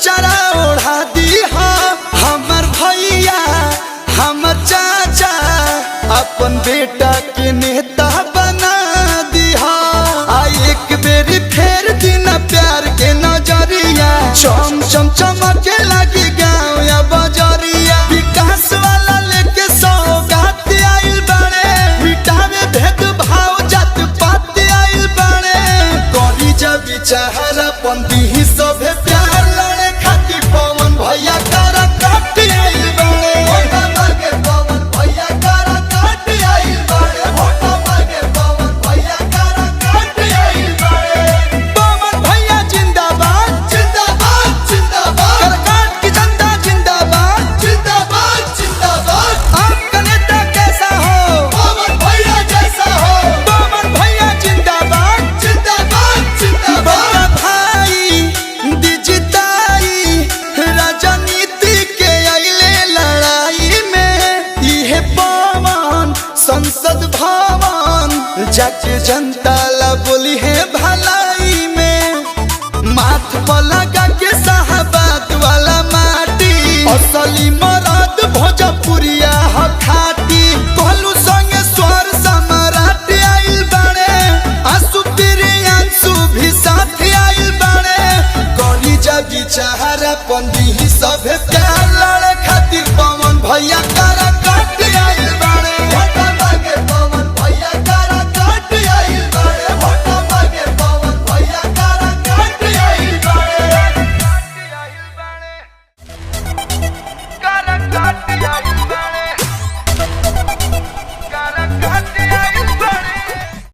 अचरा ओढ़ा दी हमर भैया हमर चाचा अपन बेटा के नेता बना दी एक बेरी फेर दिन प्यार के नजरिया चम चम चमके लगी गाँव या बजरिया विकास वाला लेके सौगात आइल बड़े मिटावे भेद भाव जात पात आइल बड़े करी जब चाहरा पंदी ही सभे प्यार लड़े खातिर पवन भैया करा काट आइल बड़े होटा मांगे पवन भैया करा काट आइल बड़े होटा मांगे पवन भैया करा काट आइल बड़े पवन भैया जिंदाबाद जिंदाबाद जिंदाबाद कर काट की जनता जिंदाबाद जिंदाबाद जिंदाबाद आपका नेता कैसा हो पवन भैया जैसा हो पवन भैया जिंदाबाद जिंदाबाद जिंदाबाद भाई दिजिताई राजनीति के आइले लड़ाई में यह पवन संसद भवन जाके जनता ला बोली है भलाई में माथ पर लगा के साहबाद वाला माटी असली मरद भोजपुरिया खाटी कहलू संगे स्वर सम्राट आइल बड़े आंसू प्रियांशु भी साथ आइल बड़े गली जगी चाहरा पंदी ही सभे प्यार लड़े खातिर पवन भैया करा काट आइल बड़े होटा मांगे पवन भैया करा काट आइल बड़े होटा मांगे पवन भैया करा काट आइल बड़े करा काट